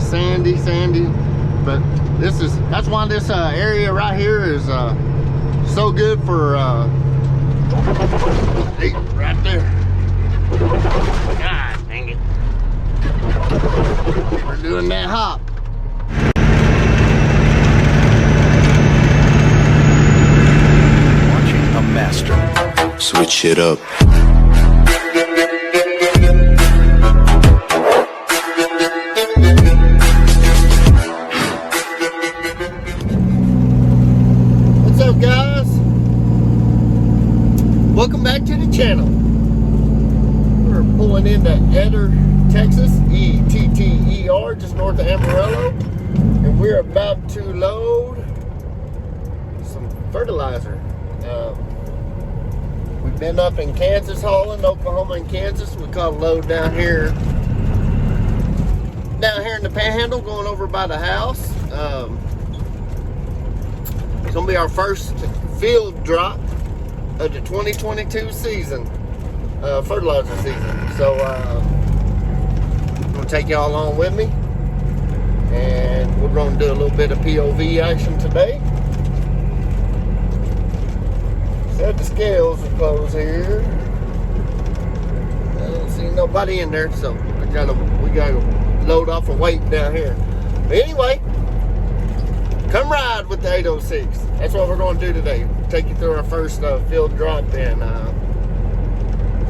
sandy, but that's why this area right here is so good for right there. God dang it. We're doing that hop. Watching a master switch it up. What's up, guys? Welcome back to the channel. We're pulling into Eder, Texas, E-T-T-E-R, just north of Amarillo, and we're about to load some fertilizer. We've been up in Kansas hauling, Oklahoma and Kansas. We caught a load down here in the Panhandle, going over by the house. It's gonna be our first field drop of the 2022 season, fertilizer season. So I'm gonna take y'all along with me, and we're gonna do a little bit of POV action today. Said the scales are closed here. I don't see nobody in there, so we gotta load off a weight down here. But anyway, come ride with the 806. That's what we're going to do today. Take you through our first field drop, and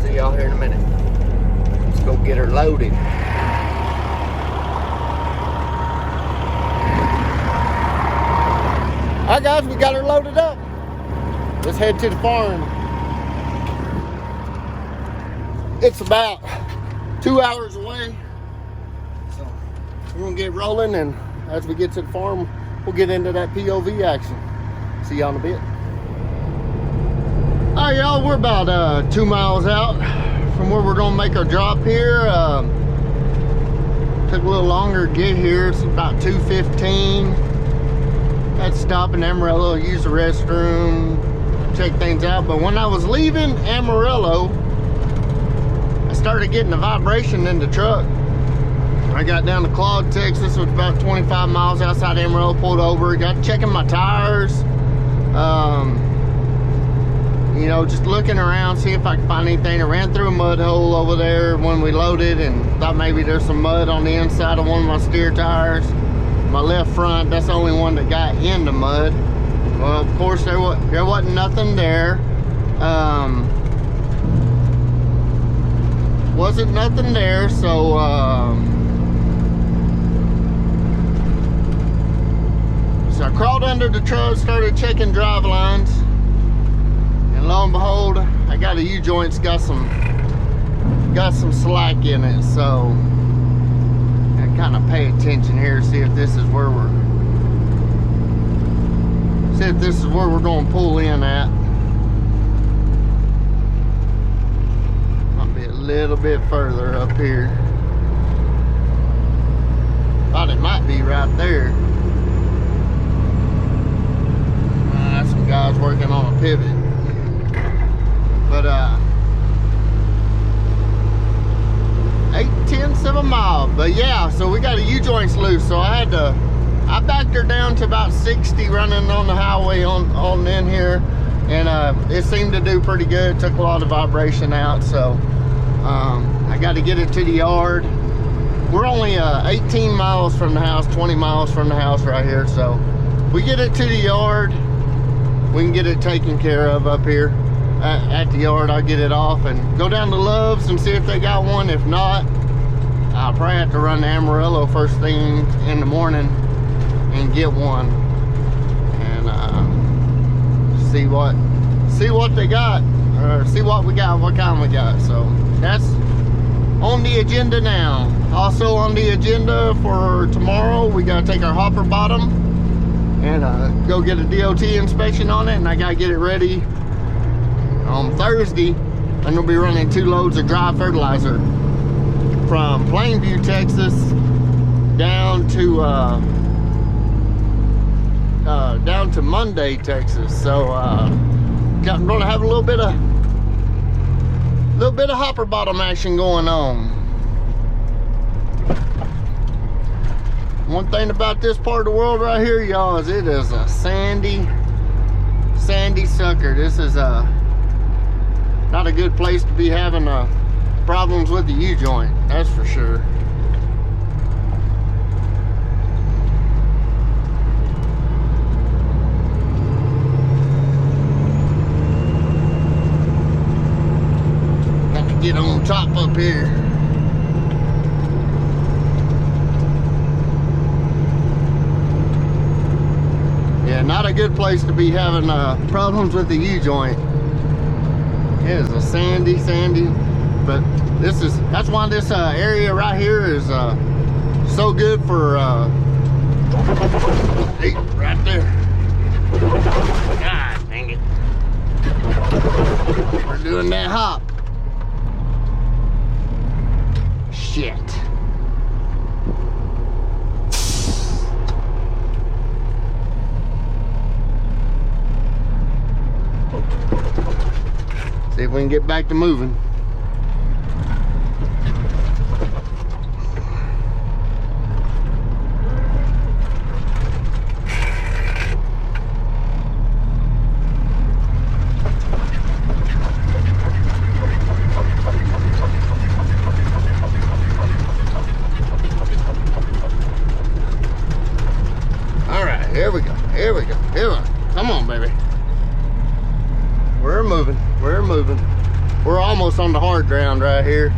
see y'all here in a minute. Let's go get her loaded. Alright guys, we got her loaded up. Let's head to the farm. It's about 2 hours away. So we're going to get rolling, and as we get to the farm, we'll get into that POV action. See y'all in a bit. All right, y'all, we're about 2 miles out from where we're gonna make our drop here. Took a little longer to get here. It's about 2:15. Had to stop in Amarillo, use the restroom, check things out. But when I was leaving Amarillo, I started getting a vibration in the truck. I got down to Clark, Texas, which is about 25 miles outside Amarillo, pulled over, got checking my tires, you know, just looking around, see if I could find anything. I ran through a mud hole over there when we loaded, and thought maybe there's some mud on the inside of one of my steer tires. My left front, that's the only one that got in the mud. Well, of course, there wasn't nothing there. Wasn't nothing there, so so I crawled under the truck, started checking drive lines, and lo and behold, I got a U-joint's got some slack in it. So I kind of pay attention here, see if this is where we're going to pull in at. Might be a little bit further up here. Thought it might be right there. Some guys working on a pivot, but 8/10 of a mile. But yeah, so we got a U-joints loose, so I backed her down to about 60 running on the highway on in here, and it seemed to do pretty good. Took a lot of vibration out, so I got to get it to the yard. We're only 18 miles from the house, 20 miles from the house right here, so we get it to the yard, we can get it taken care of up here at the yard. I'll get it off and go down to Love's and see if they got one. If not, I'll probably have to run to Amarillo first thing in the morning and get one, and see what they got, or see what we got, what kind we got. So that's on the agenda now. Also on the agenda for tomorrow, we got to take our hopper bottom and go get a DOT inspection on it, and I gotta get it ready on Thursday. I'm gonna be running 2 loads of dry fertilizer from Plainview, Texas, down to Monday, Texas. So I'm gonna have a little bit of hopper bottom action going on. One thing about this part of the world right here, y'all, is it is a sandy sucker. This is not a good place to be having problems with the U-joint, that's for sure. Got to get on top up here. Yeah, not a good place to be having problems with the U-joint. It is a sandy, but that's why this area right here is so good for hey, right there. God dang it. We're doing that hop. Shit. See if we can get back to moving. All right, here we go. Here we go. Here we go. Come on, baby. We're moving. We're moving. We're almost on the hard ground right here.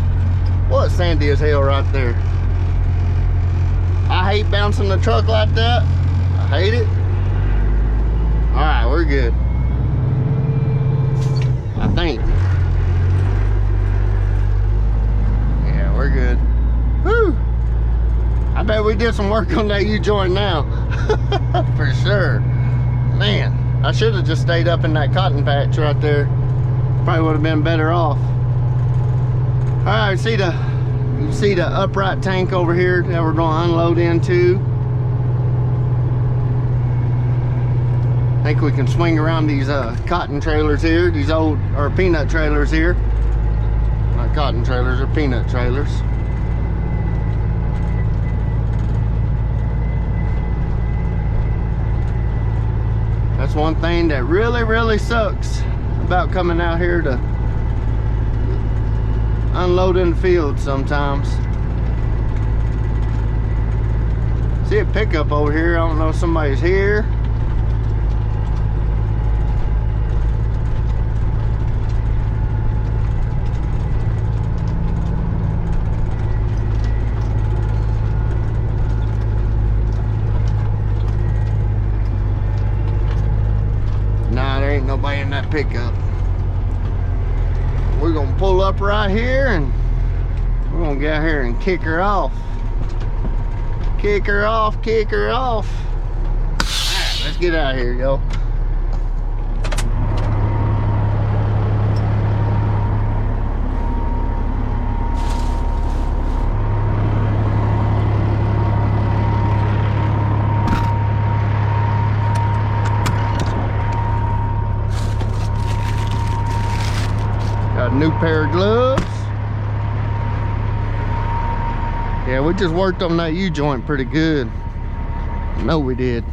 Well, it's sandy as hell right there. I hate bouncing the truck like that. I hate it. All right, we're good. I think. Yeah, we're good. Whew. I bet we did some work on that U-joint now. For sure. Man. I should have just stayed up in that cotton patch right there. Probably would have been better off. All right, you see the upright tank over here that we're going to unload into. I think we can swing around these cotton trailers here, these old or peanut trailers here. Not cotton trailers, or peanut trailers. That's one thing that really sucks about coming out here to unload in the field sometimes. See a pickup over here. I don't know if somebody's here. Nobody in that pickup. We're gonna pull up right here and we're gonna get out here and kick her off. Kick her off, kick her off. Alright, let's get out of here, yo. Got a new pair of gloves. Yeah, we just worked on that U-joint pretty good. I know we did.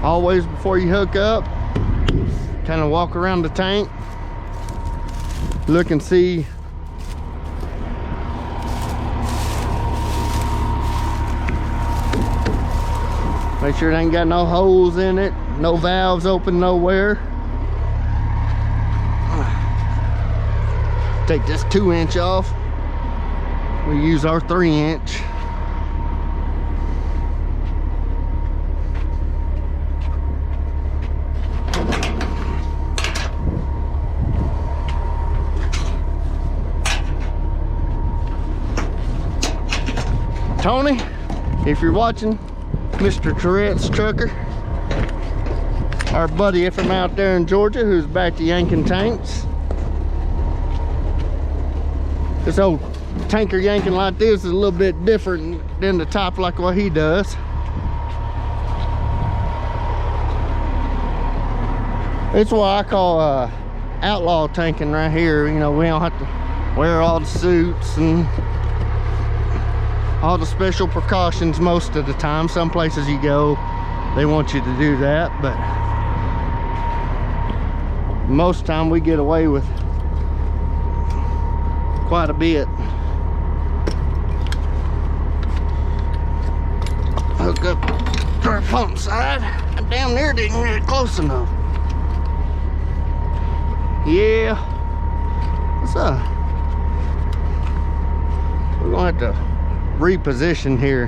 Always before you hook up, kind of walk around the tank, look and see make sure it ain't got no holes in it, no valves open nowhere. Take this 2-inch off. We use our 3-inch. Tony, if you're watching, Mr. Tourette's trucker, our buddy from out there in Georgia who's back to yanking tanks. This old tanker yanking like this is a little bit different than the top like what he does. It's what I call outlaw tanking right here. You know, we don't have to wear all the suits and all the special precautions most of the time. Some places you go, they want you to do that, but most of the time we get away with quite a bit. Hook up to our pump side. I damn near didn't get close enough. Yeah. What's up? We're gonna have to reposition here.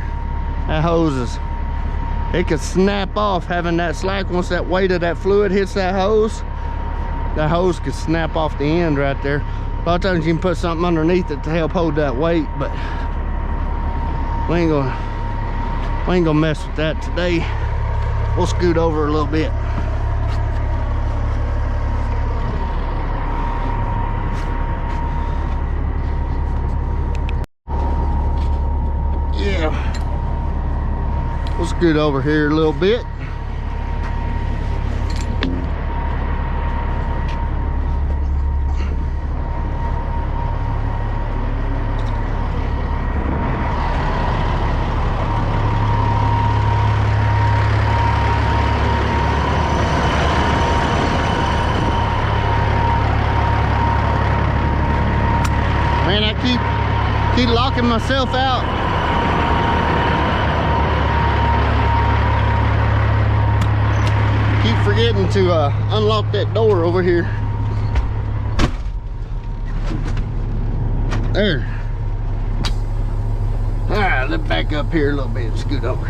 That hose it could snap off having that slack. Once that weight of that fluid hits that hose could snap off the end right there. A lot of times you can put something underneath it to help hold that weight, but we ain't gonna mess with that today. We'll scoot over a little bit. Yeah, we'll scoot over here a little bit. Man, I keep locking myself out. Keep forgetting to unlock that door over here. There. All right, let's back up here a little bit and scoot over.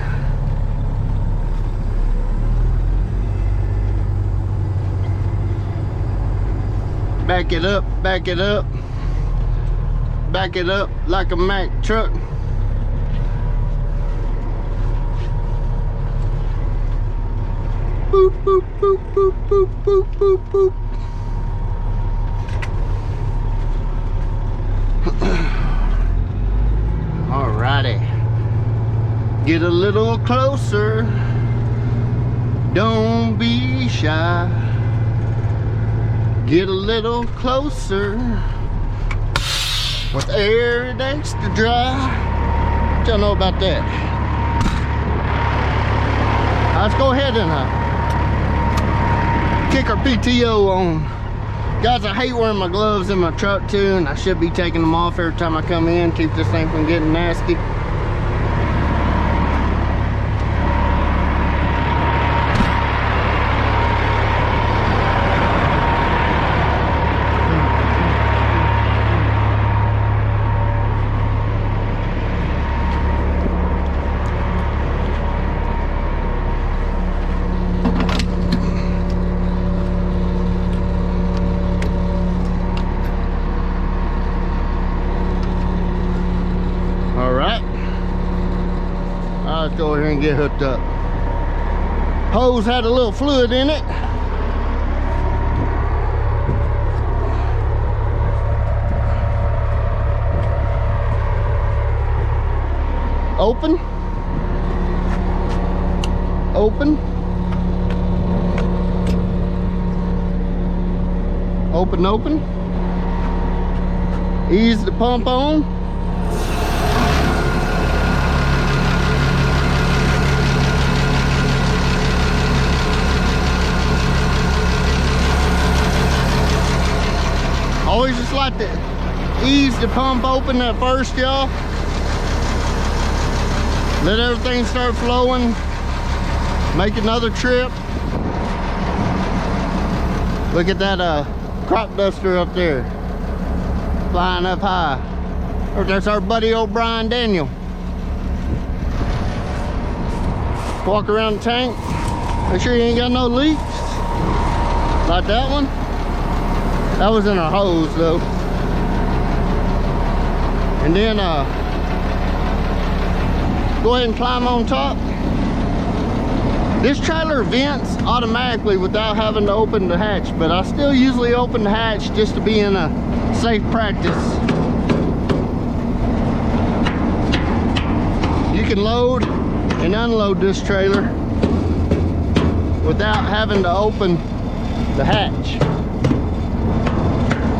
Back it up, back it up. Back it up like a Mack truck. Boop, boop, boop, boop, boop, boop, boop, boop. Alrighty. Get a little closer. Don't be shy. Get a little closer. With air it ain't to dry. What y'all know about that? Let's go ahead and kick our PTO on. Guys, I hate wearing my gloves in my truck too, and I should be taking them off every time I come in. Keep this thing from getting nasty. Let's go over here and get hooked up. Hose had a little fluid in it. Open. Open. Open, open. Ease the pump on. Always just like to ease the pump open at first, y'all. Let everything start flowing. Make another trip. Look at that crop duster up there, flying up high. There's our buddy old Brian Daniel. Walk around the tank. Make sure you ain't got no leaks. Like that one. That was in our hose though. And then go ahead and climb on top. This trailer vents automatically without having to open the hatch, but I still usually open the hatch just to be in a safe practice. can load and unload this trailer without having to open the hatch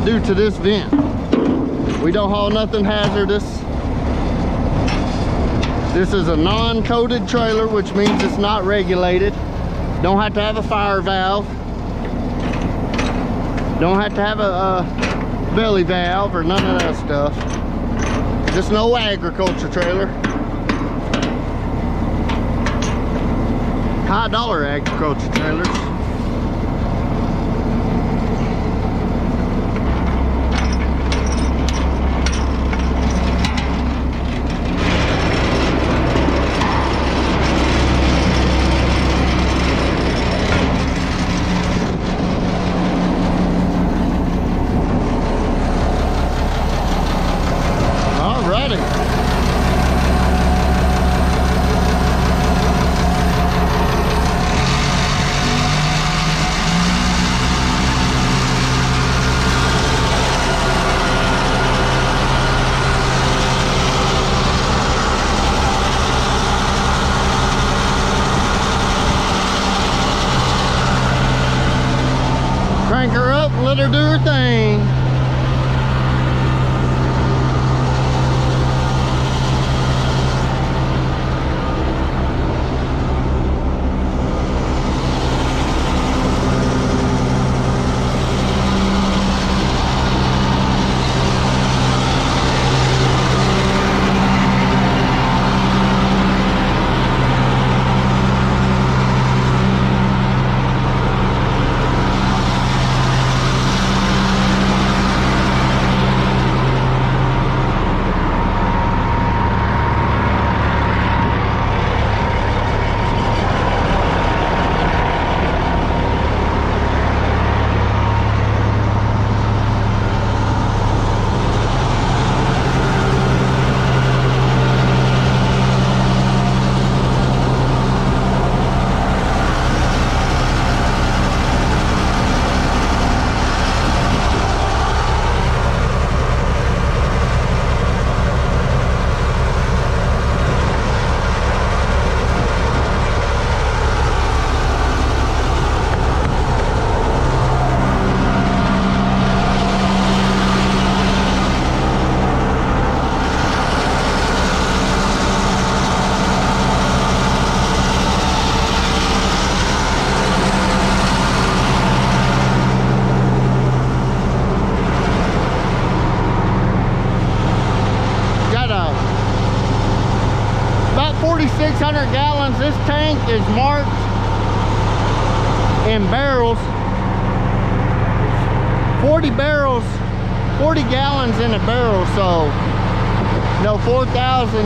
due to this vent. We don't haul nothing hazardous. This is a non-coated trailer, which means it's not regulated. Don't have to have a fire valve. Don't have to have a belly valve or none of that stuff. Just no agriculture trailer. High dollar agriculture trailers. Crank her up, let her do her thing. This tank is marked in barrels. 40 barrels, 40 gallons in a barrel, so no 4,000.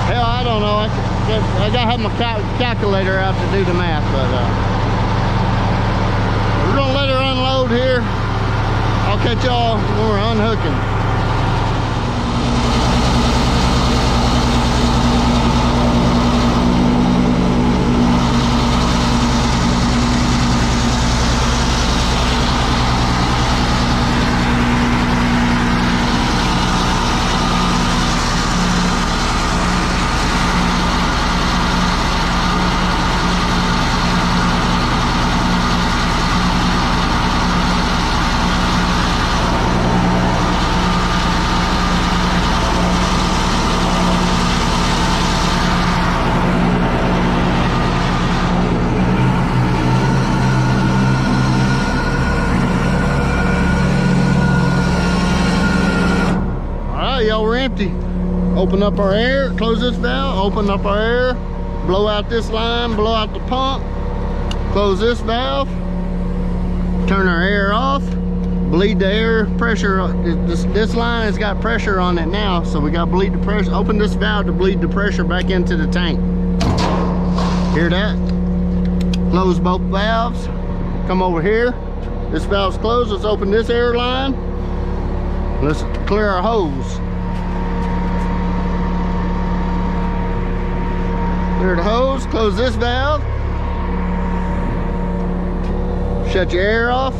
Hell, I don't know. I gotta have my calculator out to do the math, but we're gonna let her unload here. I'll catch y'all when we're unhooking. Y'all, we're empty. Open up our air, close this valve, open up our air, blow out this line, blow out the pump, close this valve, turn our air off, bleed the air pressure. This line has got pressure on it now, so we got to bleed the pressure. Open this valve to bleed the pressure back into the tank. Hear that? Close both valves. Come over here. This valve's closed. Let's open this air line. Let's clear our hose. Clear the hose, close this valve. Shut your air off.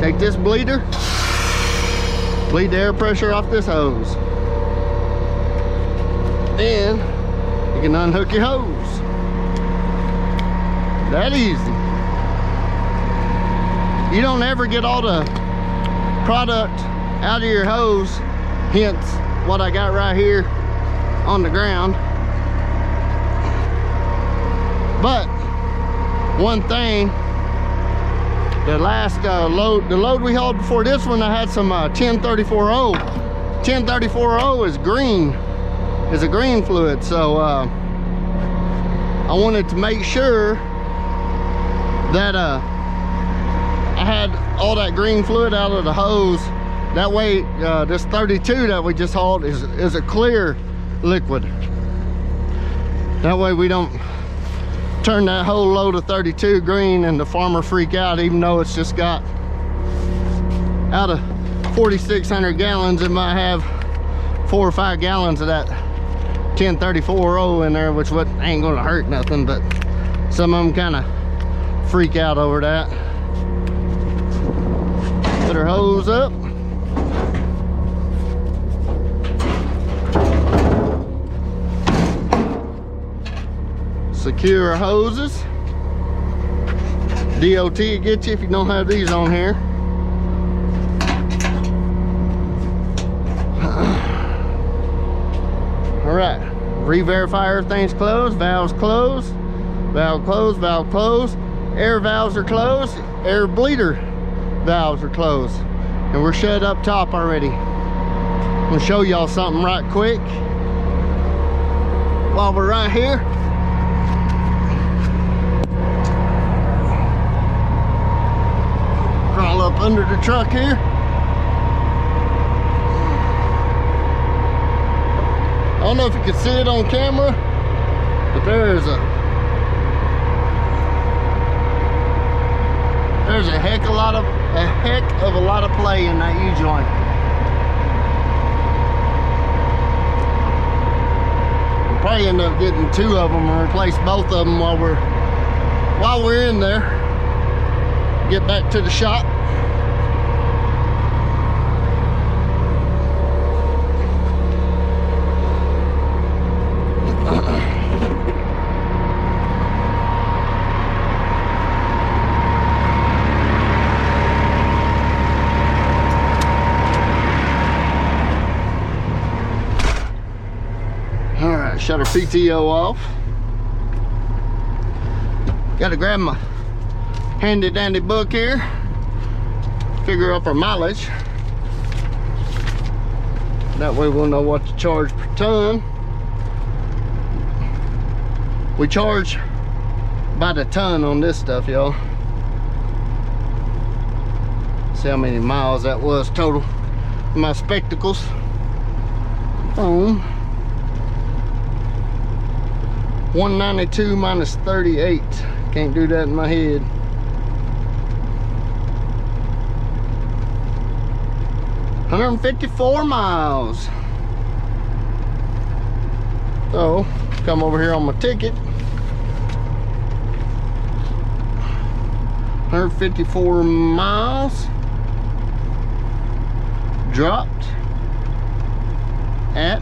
Take this bleeder. Bleed the air pressure off this hose. Then you can unhook your hose. That easy. You don't ever get all the product out of your hose, hence what I got right here on the ground. But one thing, the last load, the load we hauled before this one, I had some 1034O. 1034O is green, is a green fluid. So I wanted to make sure that I had all that green fluid out of the hose. That way this 32 that we just hauled is a clear liquid. That way we don't turn that whole load of 32 green and the farmer freak out, even though it's just got, out of 4,600 gallons, it might have 4 or 5 gallons of that 1034O in there, which ain't gonna hurt nothing, but some of them kind of freak out over that. Put our hose up. Secure our hoses. DOT will get you if you don't have these on here. All right, re-verify everything's closed. Valves closed, valve closed, valve closed. Air valves are closed, air bleeder valves are closed, and we're shut up top already. I'm gonna show y'all something right quick while we're right here. Crawl up under the truck here. I don't know if you can see it on camera, but there's a heck of a lot of play in that U-joint. We'll probably end up getting 2 of them and replace both of them while we're in there. Get back to the shop. Shut our PTO off. Gotta grab my handy dandy book here. Figure up our mileage. That way we'll know what to charge per ton. We charge by the ton on this stuff, y'all. See how many miles that was total. My spectacles. Phone. 192 minus 38. Can't do that in my head. $154 miles. So, come over here on my ticket. 154 miles. Dropped at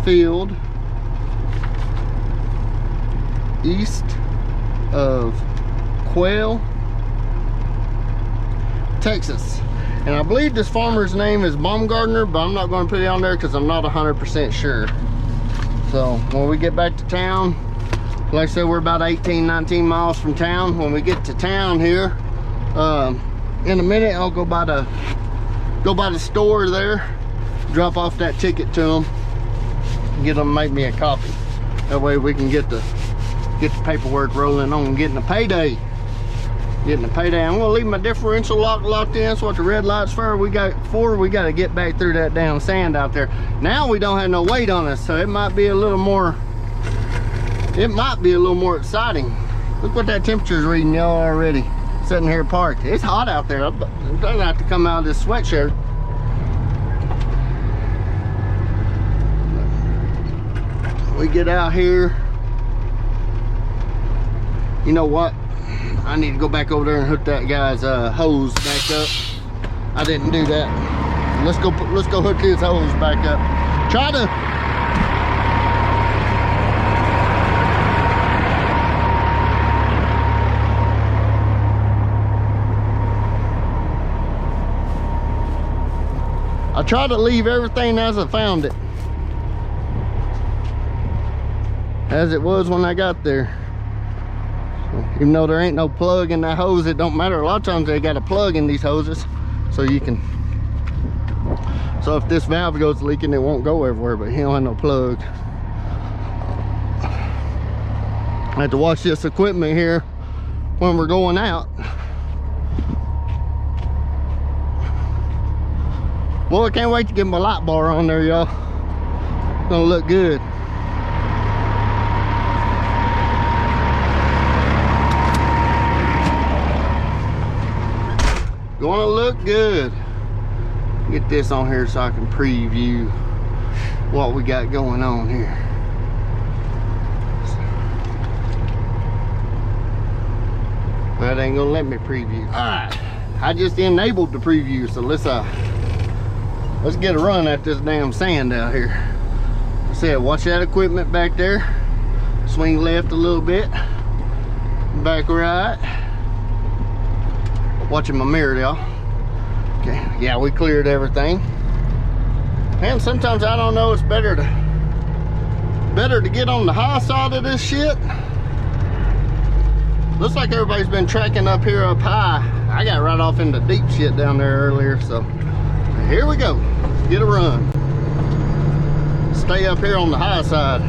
field east of Quail, Texas. And I believe this farmer's name is Baumgartner, but I'm not going to put it on there because I'm not 100% sure. So when we get back to town, like I said, we're about 18-19 miles from town. When we get to town here, in a minute I'll go by the store there, drop off that ticket to them, get them to make me a copy. That way we can get the paperwork rolling on getting the payday. I'm gonna leave my differential locked in. That's what the red light's for. We got to get back through that damn sand out there. Now we don't have no weight on us, so it might be a little more exciting. Look what that temperature is reading, y'all, already. Sitting here parked. It's hot out there. I'm gonna have to come out of this sweatshirt. We get out here. You know what? I need to go back over there and hook that guy's hose back up. I didn't do that. let's go hook this hose back up. Try to. I try to leave everything as I found it, as it was when I got there. So, even though there ain't no plug in that hose, it don't matter. A lot of times they got a plug in these hoses, so you can. So if this valve goes leaking, it won't go everywhere. But he don't have no plug. I have to watch this equipment here when we're going out. Boy, I can't wait to get my light bar on there, y'all. Gonna look good. Gonna look good. Get this on here so I can preview what we got going on here. Well, it ain't gonna let me preview. All right, I just enabled the preview, so let's get a run at this damn sand out here. I said, watch that equipment back there. Swing left a little bit. Back right. Watching my mirror, y'all. Okay, yeah, we cleared everything. And sometimes I don't know, it's better to get on the high side of this shit. Looks like everybody's been tracking up here up high. I got right off into deep shit down there earlier, so here we go. Get a run. Stay up here on the high side.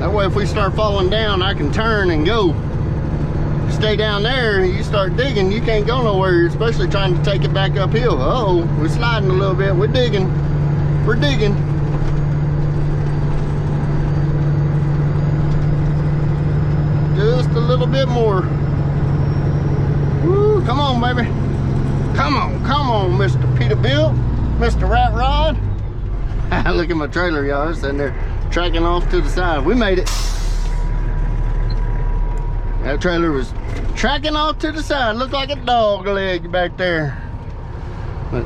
That way if we start falling down, I can turn and go. Stay down there, you start digging, you can't go nowhere, especially trying to take it back uphill. Uh-oh, we're sliding a little bit. We're digging. We're digging. Just a little bit more. Woo, come on, baby. Come on, Mr. Peterbilt, Mr. Rat Rod. Look at my trailer, y'all. It's sitting there tracking off to the side. We made it. That trailer was tracking off to the side. Looked like a dog leg back there. But,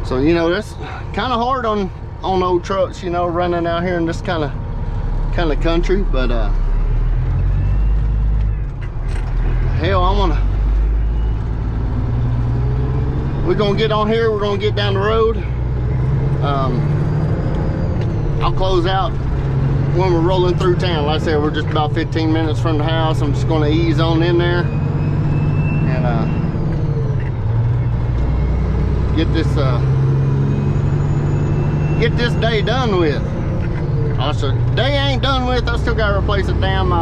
so, you know, that's kind of hard on old trucks, you know, running out here in this kind of country. But, hell, we're gonna get on here, we're gonna get down the road. I'll close out when we're rolling through town. Like I said, we're just about 15 minutes from the house. I'm just gonna ease on in there and get this day done with. Also, day ain't done with. I still gotta replace a damn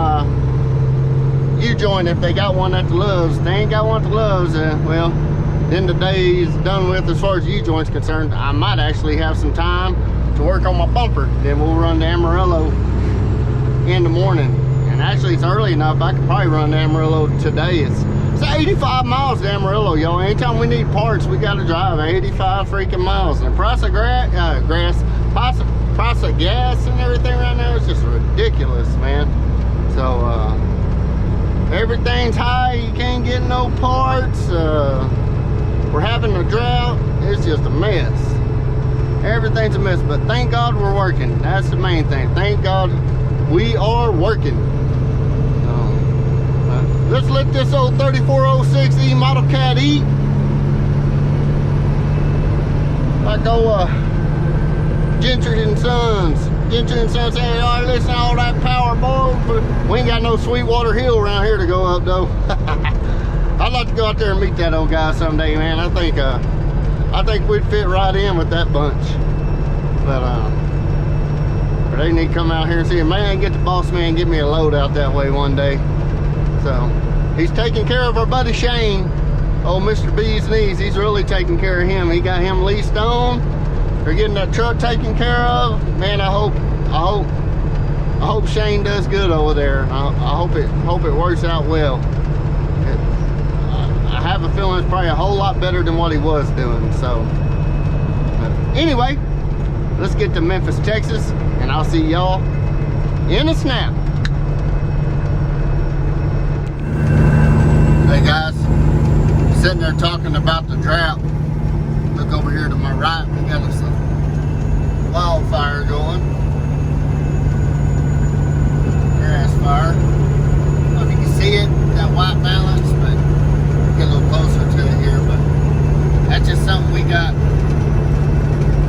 U-joint if they got one at the Loves. If they ain't got one at the Loves, well, then the day is done with as far as U-joint's concerned. I might actually have some time to work on my bumper. Then we'll run to Amarillo in the morning. And actually it's early enough, I could probably run to Amarillo today. It's 85 miles to Amarillo, y'all. Anytime we need parts, we gotta drive 85 freaking miles. And the price of price of gas and everything right now is just ridiculous, man. So everything's high, you can't get no parts. We're having a drought. It's just a mess. Everything's a mess, but thank God we're working. That's the main thing. Thank God we are working. Let's let this old 3406E model cat eat. Like old Gentry and Sons. Gentry and Sons saying, all right, listen to all that power, boy. But we ain't got no Sweetwater Hill around here to go up, though. I'd like to go out there and meet that old guy someday, man. I think we'd fit right in with that bunch. But they need to come out here and see him. Man, get the boss man, get me a load out that way one day. So he's taking care of our buddy Shane, old Mr. B's knees. He's really taking care of him. He got him leased on. They're getting that truck taken care of. Man, I hope Shane does good over there. I hope it works out well. I have a feeling it's probably a whole lot better than what he was doing. So, but anyway, let's get to Memphis, Texas, and I'll see y'all in a snap. sitting there talking about the drought. Look over here to my right, we got us a wildfire going. Grass fire. I don't know if you can see it, that white balance, but get a little closer to it here. But that's just something we got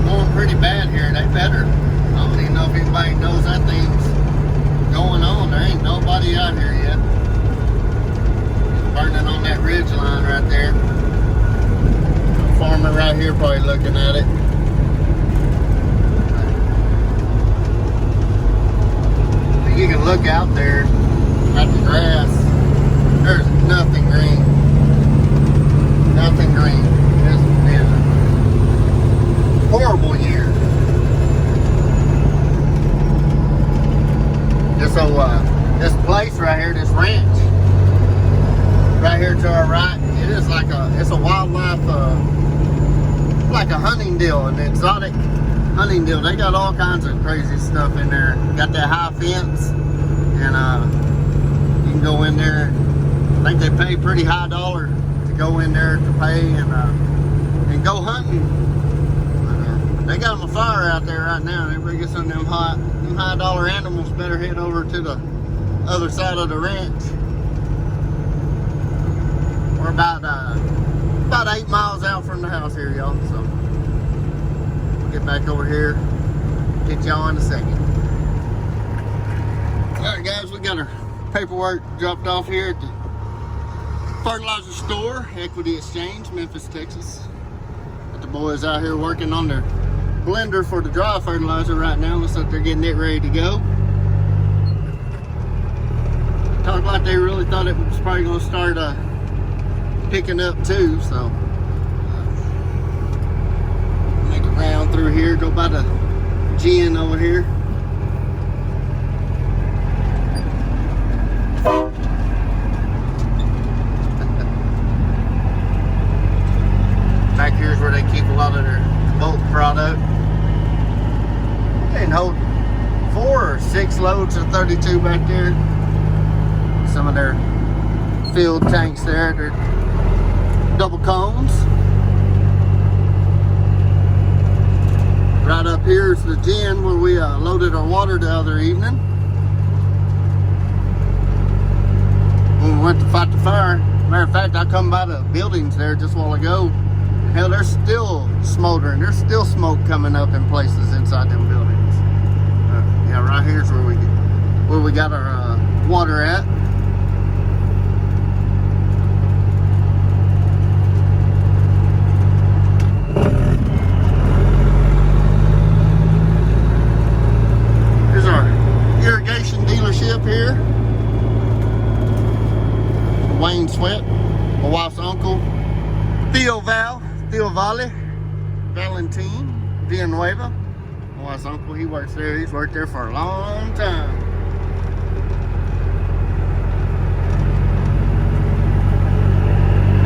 going pretty bad here. They better. I don't even know if anybody knows that thing's going on. There ain't nobody out here yet. It's burning on that ridge line right there. A farmer right here probably looking at it. But you can look out there at the grass. There's nothing green. Nothing green. This has been a horrible year. This place right here, this ranch, right here to our right, it is like it's a wildlife, like a hunting deal, an exotic hunting deal. They got all kinds of crazy stuff in there. Got that high fence, and you can go in there. I think they pay pretty high dollar to go in there to pay and go hunting. They got them a fire out there right now. Everybody gets on them high dollar animals. Better head over to the other side of the ranch. We're about 8 miles out from the house here, y'all. So we'll get back over here. Get y'all in a second. All right, guys, we got our paperwork dropped off here at the fertilizer store, Equity Exchange, Memphis, Texas. Got the boys out here working on their blender for the dry fertilizer right now. Looks like they're getting it ready to go. Talked like they really thought it was probably going to start picking up too, so make a round through here, go by the gin over here. Back here's where they keep a lot of their bulk product. They can hold 4 or 6 loads of 32 back there. Some of their field tanks there, they're double cones. Right up here is the gin where we loaded our water the other evening when we went to fight the fire. Matter of fact, I come by the buildings there just a while ago. Hell, they're still smoldering. There's still smoke coming up in places inside them buildings. Yeah, right here's where we got our water at. Here's our irrigation dealership here. Wayne Sweat, my wife's uncle. Theo Valle, Valentin, Villanueva. My wife's uncle, he works there. He's worked there for a long time.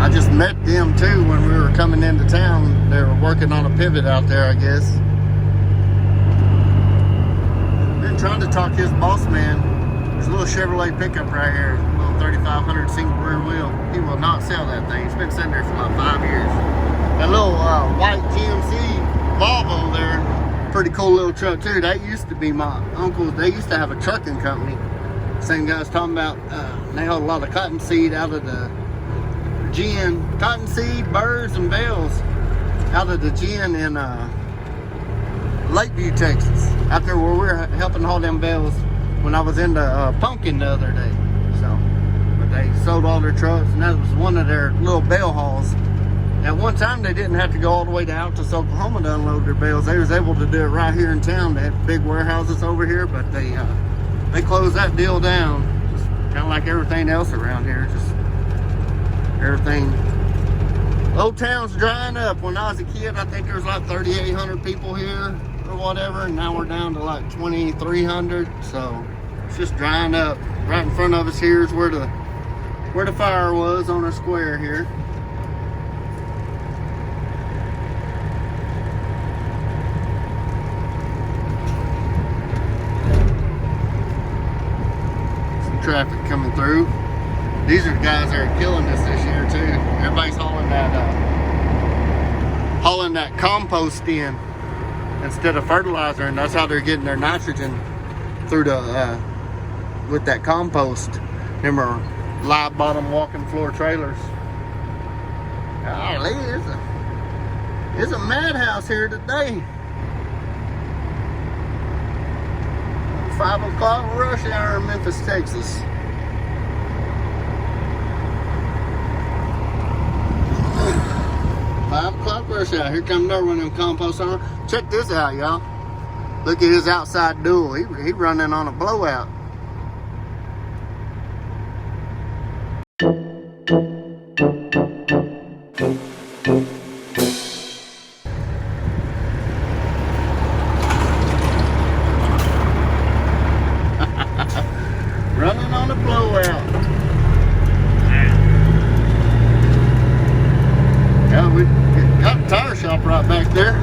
I just met them too when we were coming into town. They were working on a pivot out there, I guess. Been trying to talk his boss man. There's a little Chevrolet pickup right here. A little 3500 single rear wheel. He will not sell that thing. It's been sitting there for like 5 years. That little white GMC Volvo there, pretty cool little truck too. That used to be my uncle's. They used to have a trucking company. Same guy was talking about, they hauled a lot of cottonseed out of the gin, cottonseed, burrs, and bales out of the gin in Lakeview, Texas. Out there where we were helping haul them bales when I was in the Pumpkin the other day. So, but they sold all their trucks, and that was one of their little bale hauls. At one time, they didn't have to go all the way to Altus, Oklahoma to unload their bales. They was able to do it right here in town. They had big warehouses over here, but they closed that deal down. Just kind of like everything else around here. Just everything. Old town's drying up. When I was a kid, I think there was like 3,800 people here or whatever, and now we're down to like 2,300. So it's just drying up. Right in front of us here is where the fire was on our square here. Traffic coming through. These are guys that are killing us this year too. Everybody's hauling that compost in instead of fertilizer, and that's how they're getting their nitrogen through the with that compost. Them are live bottom walking floor trailers. Golly, it's a madhouse here today. 5 o'clock rush hour in Memphis, Texas. Five o'clock rush hour. Here comes another one of them compost on. Check this out, y'all. Look at his outside duel. He running on a blowout. Running on a blowout. Yeah, we got a tire shop right back there.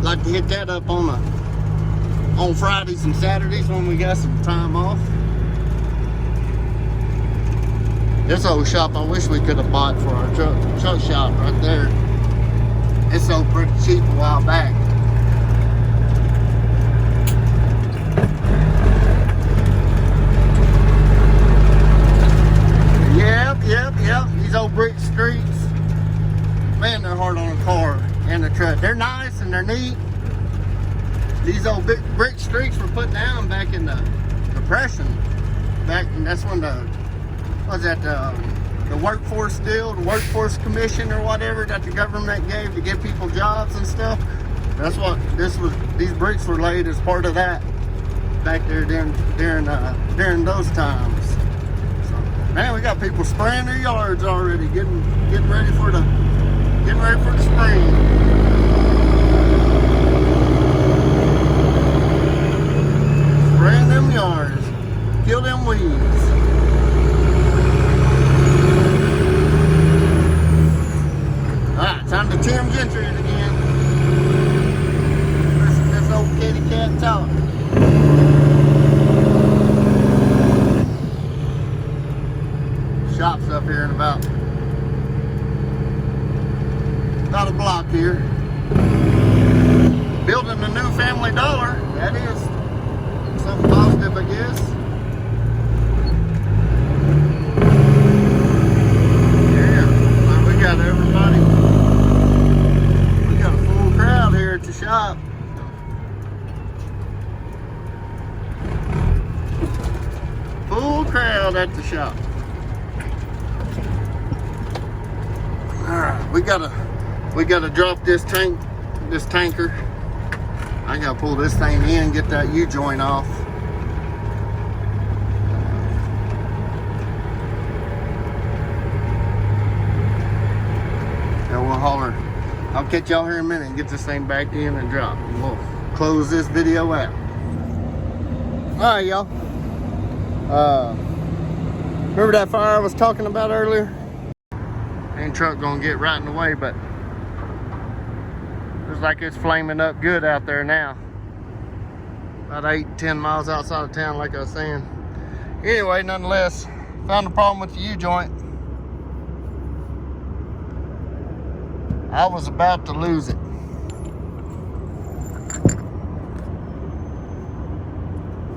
Like to hit that up on Fridays and Saturdays when we got some time off. This old shop I wish we could have bought for our truck shop right there. It sold pretty cheap a while back. Yep. These old brick streets. Man, they're hard on a car and a truck. They're nice and they're neat. These old brick streets were put down back in the Depression. And that's when the workforce deal, the workforce commission or whatever that the government gave to give people jobs and stuff. That's what these bricks were laid as part of that back there during those times. So, man, we got people spraying their yards already, getting ready for the spring. Spraying them yards, kill them weeds. Alright, time to Tim Gentry it again. This old kitty cat talk. Shop's up here in about a block here. Building a new Family Dollar. That is something positive, I guess. Yeah, we got everybody. We got a full crowd here at the shop. Full crowd at the shop. Alright, we gotta drop this tanker. I gotta pull this thing in, get that U-joint off. And we'll holler. I'll catch y'all here in a minute and get this thing back in and drop. And we'll close this video out. Alright, y'all. Remember that fire I was talking about earlier? Ain't truck gonna get right in the way, but looks like it's flaming up good out there now. About 8-10 miles outside of town, like I was saying. Anyway, nonetheless, found a problem with the U-joint. I was about to lose it.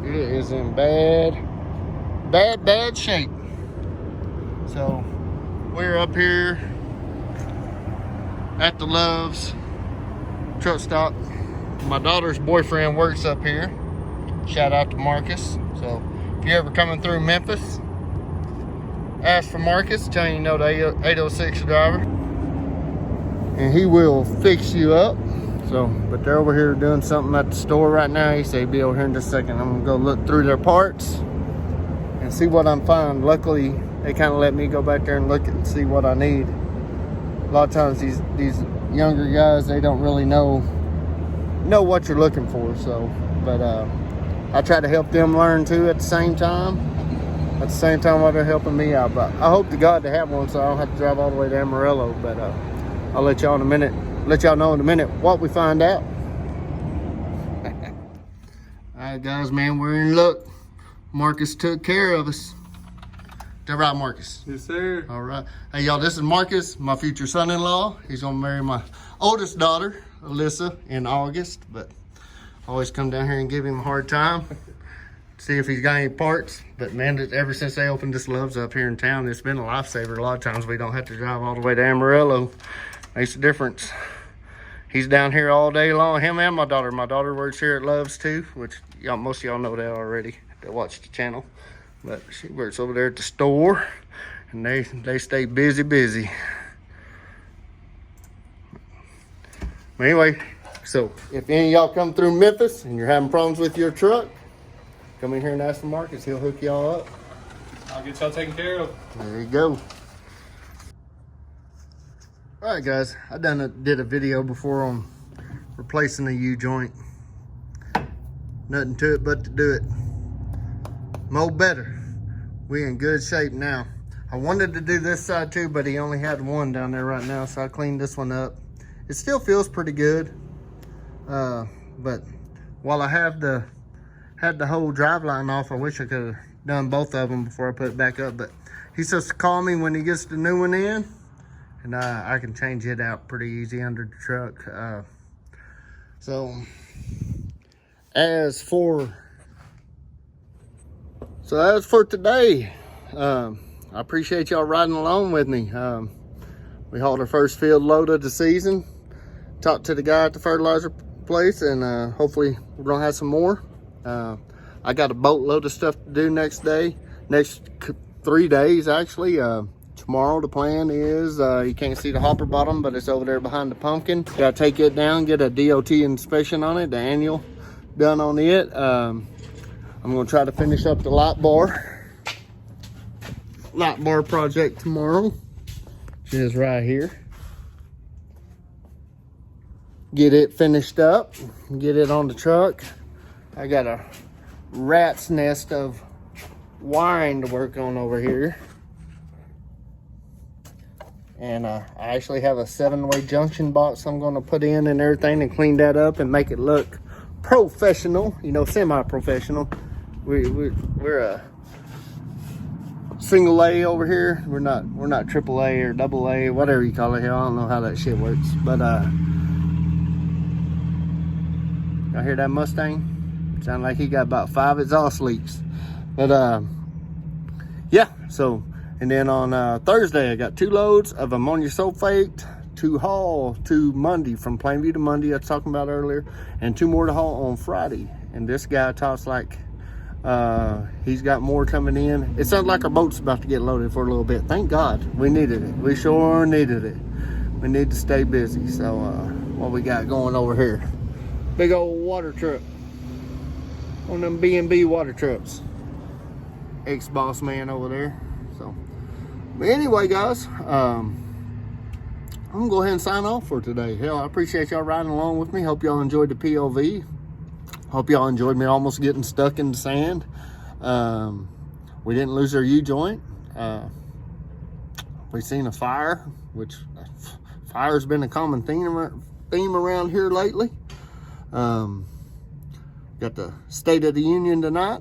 It is in bad shape. So we're up here at the Love's truck stop. My daughter's boyfriend works up here. Shout out to Marcus. So if you're ever coming through Memphis, ask for Marcus, tell you know the 806 driver, and he will fix you up. So, but they're over here doing something at the store right now. He said he'd be over here in just a second. I'm gonna go look through their parts and see what I'm finding. Luckily, they kind of let me go back there and look and see what I need. A lot of times these younger guys, they don't really know what you're looking for. So, but I try to help them learn too at the same time. At the same time while they're helping me out. But I hope to God to have one so I don't have to drive all the way to Amarillo. But I'll let y'all know in a minute what we find out. All right, guys, man, we're in luck. Marcus took care of us. Is that right, Marcus? Yes, sir. All right. Hey, y'all, this is Marcus, my future son-in-law. He's gonna marry my oldest daughter, Alyssa, in August. But I always come down here and give him a hard time. See if he's got any parts. But man, ever since they opened this Love's up here in town, it's been a lifesaver. A lot of times we don't have to drive all the way to Amarillo. Makes a difference. He's down here all day long. Him and my daughter. My daughter works here at Love's too, which most of y'all know that already that watch the channel. But she works over there at the store, and they stay busy. But anyway, so if any of y'all come through Memphis and you're having problems with your truck, come in here and ask for Marcus. He'll hook y'all up. I'll get y'all taken care of. There you go. All right, guys. I did a video before on replacing the U-joint. Nothing to it but to do it. Mo better. We in good shape now. I wanted to do this side too, but he only had one down there right now, so I cleaned this one up. It still feels pretty good. But while I had the whole drive line off, I wish I could have done both of them before I put it back up. But he's supposed to call me when he gets the new one in, and I can change it out pretty easy under the truck. So as for today, I appreciate y'all riding along with me. We hauled our first field load of the season. Talked to the guy at the fertilizer place, and hopefully we're gonna have some more. I got a boatload of stuff to do next 3 days actually. Tomorrow the plan is, you can't see the hopper bottom, but it's over there behind the pumpkin. Gotta take it down, get a DOT inspection on it, the annual done on it. I'm gonna try to finish up the light bar project tomorrow, which is right here. Get it finished up, get it on the truck. I got a rat's nest of wiring to work on over here. And I actually have a 7-way junction box I'm gonna put in and everything, and clean that up and make it look professional, you know, semi-professional. We're a single A over here. We're not triple A or double A, whatever you call it here. I don't know how that shit works. But y'all hear that Mustang? Sound like he got about 5 exhaust leaks. But yeah, so, and then on Thursday I got 2 loads of ammonia sulfate to haul to Monday, from Plainview to Monday I was talking about earlier, and 2 more to haul on Friday. And this guy talks like he's got more coming in. It sounds like our boat's about to get loaded for a little bit. Thank God, we needed it. We sure needed it. We need to stay busy. So what we got going over here? Big old water truck. One of them B&B water trucks. Ex-boss man over there. So, but anyway, guys, I'm gonna go ahead and sign off for today. Hell, I appreciate y'all riding along with me. Hope y'all enjoyed the POV. Hope y'all enjoyed me almost getting stuck in the sand. We didn't lose our U-joint. We seen a fire, which fire's been a common theme around here lately. Got the State of the Union tonight.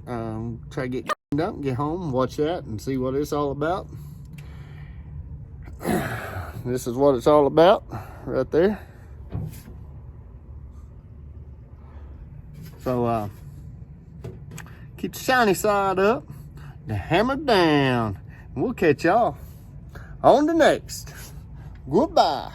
Try to get cleaned up and get home, watch that and see what it's all about. This is what it's all about right there. So keep the shiny side up, the hammer down, and we'll catch y'all on the next. Goodbye.